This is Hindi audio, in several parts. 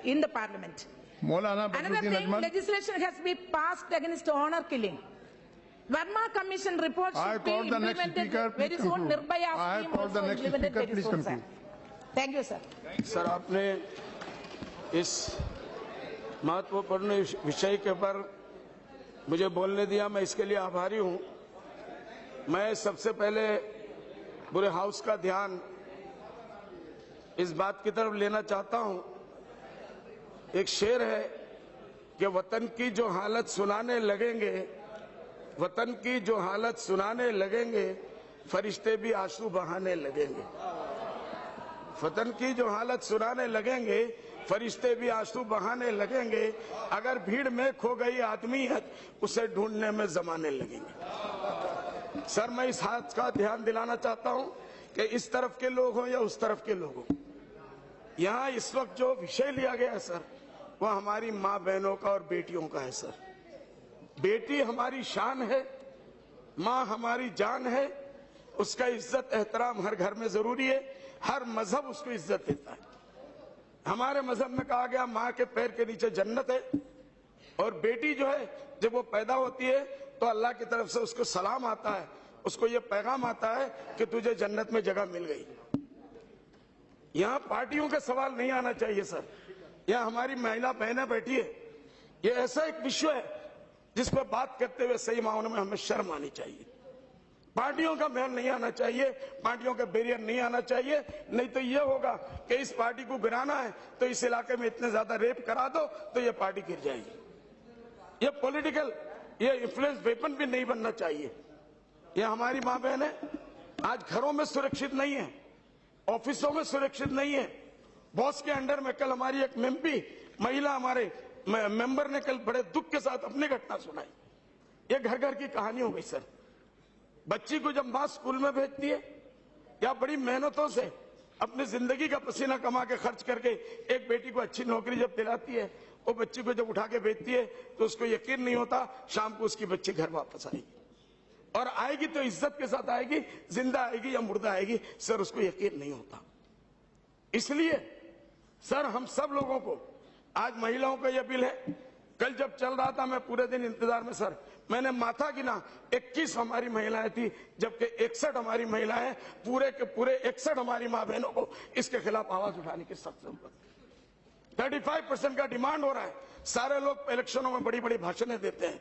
in the parliament. Maulana Another Badruddin thing, Ajmal. legislation has been passed against honor killing. Verma Commission report I should be call the next implemented speaker, very please soon. conclude. Nirbhaya I scheme call the also next implemented speaker, very please soon, sir. conclude. Thank you, sir. Sir, आपने इस महत्वपूर्ण विषय के पर मुझे बोलने दिया, मैं इसके लिए आभारी हूं। मैं सबसे पहले पूरे हाउस का ध्यान इस बात की तरफ लेना चाहता हूं। एक शेर है कि वतन की जो हालत सुनाने लगेंगे, वतन की जो हालत सुनाने लगेंगे, फरिश्ते भी आंसू बहाने लगेंगे। वतन की जो हालत सुनाने लगेंगे, फरिश्ते भी आंसू बहाने लगेंगे। अगर भीड़ में खो गई आदमीयत, उसे ढूंढने में जमाने लगेंगे। सर, मैं इस हाथ का ध्यान दिलाना चाहता हूं कि इस तरफ के लोग हों या उस तरफ के लोग हों, यहाँ इस वक्त जो विषय लिया गया है सर, वह हमारी माँ बहनों का और बेटियों का है सर। बेटी हमारी शान है, माँ हमारी जान है, उसका इज्जत एहतराम हर घर में जरूरी है। हर मजहब उसको इज्जत देता है। हमारे मजहब में कहा गया माँ के पैर के नीचे जन्नत है, और बेटी जो है जब वो पैदा होती है तो अल्लाह की तरफ से उसको सलाम आता है, उसको ये पैगाम आता है कि तुझे जन्नत में जगह मिल गई। यहाँ पार्टियों का सवाल नहीं आना चाहिए सर। यहाँ हमारी महिला बहनें बैठी है, ये ऐसा एक विषय है जिस पर बात करते हुए सही मायनों में हमें शर्म आनी चाहिए। पार्टियों का मेल नहीं आना चाहिए, पार्टियों का बैरियर नहीं आना चाहिए। नहीं तो ये होगा कि इस पार्टी को गिराना है तो इस इलाके में इतने ज्यादा रेप करा दो तो ये पार्टी गिर जाएगी। ये पॉलिटिकल, ये इन्फ्लुएंस वेपन भी नहीं बनना चाहिए। ये हमारी माँ बहन है, आज घरों में सुरक्षित नहीं है, ऑफिसों में सुरक्षित नहीं है। बॉस के अंडर में कल हमारी एक एमपी महिला, हमारे मेंबर ने कल बड़े दुख के साथ अपनी घटना सुनाई। ये घर घर की कहानी हो गई सर। बच्ची को जब माँ स्कूल में भेजती है या बड़ी मेहनतों से अपनी जिंदगी का पसीना कमा के खर्च करके एक बेटी को अच्छी नौकरी जब दिलाती है, वो बच्ची को जब उठा के भेजती है तो उसको यकीन नहीं होता शाम को उसकी बच्ची घर वापस आएगी, और आएगी तो इज्जत के साथ आएगी, जिंदा आएगी या मुर्दा आएगी, सर उसको यकीन नहीं होता। इसलिए सर हम सब लोगों को, आज महिलाओं का यह बिल है, कल जब चल रहा था मैं पूरे दिन इंतजार में सर, मैंने माथा गिना 21 हमारी महिलाएं थी, जबकि 61 हमारी महिलाएं, पूरे के पूरे 61 हमारी माँ बहनों को इसके खिलाफ आवाज उठाने की सख्त जरूरत है। 35% का डिमांड हो रहा है। सारे लोग इलेक्शनों में बड़ी बड़ी भाषणें देते हैं,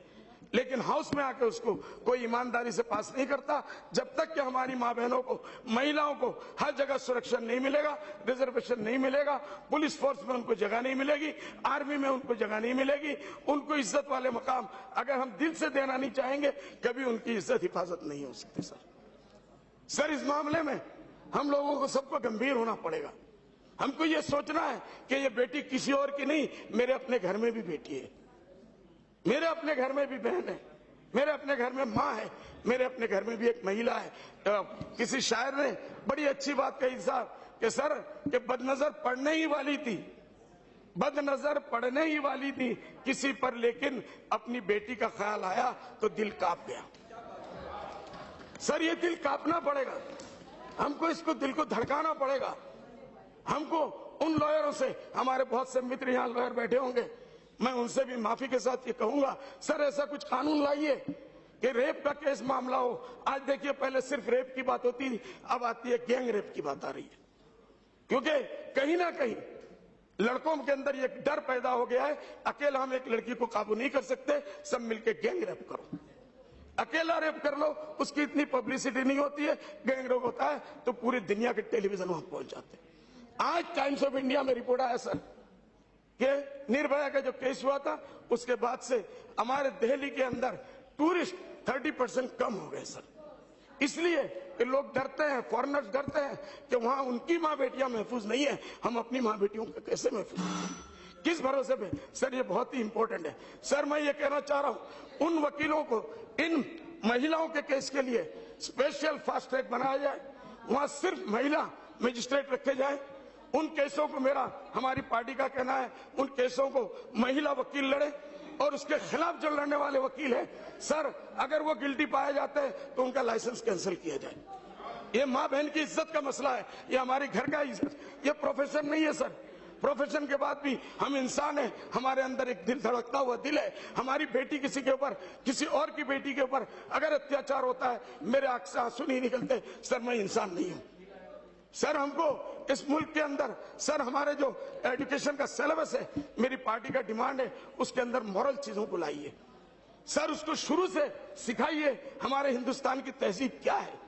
लेकिन हाउस में आके उसको कोई ईमानदारी से पास नहीं करता। जब तक कि हमारी माँ बहनों को, महिलाओं को हर जगह सुरक्षा नहीं मिलेगा, रिजर्वेशन नहीं मिलेगा, पुलिस फोर्स में उनको जगह नहीं मिलेगी, आर्मी में उनको जगह नहीं मिलेगी, उनको इज्जत वाले मकाम अगर हम दिल से देना नहीं चाहेंगे, कभी उनकी इज्जत हिफाजत नहीं हो सकती सर। इस मामले में हम लोगों को सबको गंभीर होना पड़ेगा। हमको ये सोचना है कि ये बेटी किसी और की नहीं, मेरे अपने घर में भी बेटी है, मेरे अपने घर में भी बहन है, मेरे अपने घर में माँ है, मेरे अपने घर में भी एक महिला है। किसी शायर ने बड़ी अच्छी बात कही साहब कि सर कि बदनजर पढ़ने ही वाली थी, बदनजर पढ़ने ही वाली थी किसी पर, लेकिन अपनी बेटी का ख्याल आया तो दिल कांप गया। सर ये दिल कांपना पड़ेगा, हमको इसको दिल को धड़काना पड़ेगा। हमको उन लॉयरों से, हमारे बहुत से मित्र यहाँ लॉयर बैठे होंगे, मैं उनसे भी माफी के साथ ये कहूंगा, सर ऐसा कुछ कानून लाइए कि रेप का केस मामला हो। आज देखिए पहले सिर्फ रेप की बात होती थी, अब आती है गैंग रेप की बात आ रही है, क्योंकि कहीं ना कहीं लड़कों के अंदर ये डर पैदा हो गया है, अकेला हम एक लड़की को काबू नहीं कर सकते, सब मिलकर गैंग रेप करो। अकेला रेप कर लो, उसकी इतनी पब्लिसिटी नहीं होती है, गैंग रेप होता है तो पूरी दुनिया के टेलीविजन वहां पहुंच जाते हैं। आज टाइम्स ऑफ इंडिया में रिपोर्ट आया सर कि निर्भया का जो केस हुआ था, उसके बाद से हमारे दिल्ली के अंदर टूरिस्ट 30% कम हो गए सर। इसलिए कि लोग डरते हैं, फॉरेनर्स डरते हैं कि वहां उनकी माँ बेटियां महफूज नहीं है, हम अपनी माँ बेटियों को कैसे महफूज करें, किस भरोसे पे। सर ये बहुत ही इंपॉर्टेंट है। सर मैं ये कहना चाह रहा हूं उन वकीलों को, इन महिलाओं के केस के लिए स्पेशल फास्ट ट्रैक बनाया जाए, वहां सिर्फ महिला मजिस्ट्रेट रखे जाए। उन केसों को, मेरा हमारी पार्टी का कहना है, उन केसों को महिला वकील लड़े, और उसके खिलाफ जो लड़ने वाले वकील है सर, अगर वो गिल्टी पाए जाते हैं तो उनका लाइसेंस कैंसिल किया जाए। ये माँ बहन की इज्जत का मसला है, ये हमारे घर का इज्जत, ये प्रोफेशन नहीं है सर। प्रोफेशन के बाद भी हम इंसान हैं, हमारे अंदर एक दिल धड़कता हुआ दिल है। हमारी बेटी किसी के ऊपर, किसी और की बेटी के ऊपर अगर अत्याचार होता है, मेरे आंख से आंसू नहीं निकलते। सर मैं इंसान नहीं हूं। सर हमको इस मुल्क के अंदर, सर हमारे जो एजुकेशन का सिलेबस है, मेरी पार्टी का डिमांड है उसके अंदर मॉरल चीजों को लाइए। सर उसको शुरू से सिखाइए, हमारे हिंदुस्तान की तहजीब क्या है,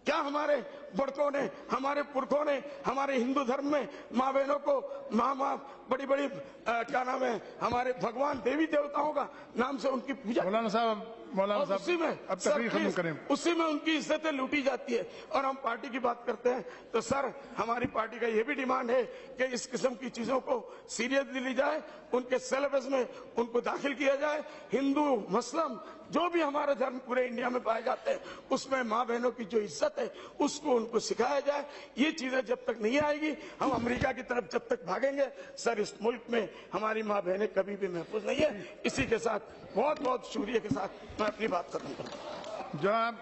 क्या हमारे बड़कों ने, हमारे पुरखों ने, हमारे हिंदू धर्म में माँ बहनों को माँ बड़ी बड़ी क्या नाम है, हमारे भगवान देवी देवताओं का नाम से उनकी पूजा। मौलाना साहब उसी में अब तकरीर खत्म करें। उसी में उनकी इज्जतें लूटी जाती है। और हम पार्टी की बात करते हैं तो सर हमारी पार्टी का यह भी डिमांड है कि इस किस्म की चीजों को सीरियसली ली जाए, उनके सिलेबस में उनको दाखिल किया जाए। हिंदू मुस्लिम जो भी हमारे धर्म पूरे इंडिया में पाए जाते हैं, उसमें माँ बहनों की जो इज्जत है उसको उनको सिखाया जाए। ये चीजें जब तक नहीं आएगी, हम अमेरिका की तरफ जब तक भागेंगे, सर इस मुल्क में हमारी माँ बहनें कभी भी महफूज नहीं है। इसी के साथ बहुत बहुत शुक्रिया के साथ मैं अपनी बात खत्म करता हूँ। जनाब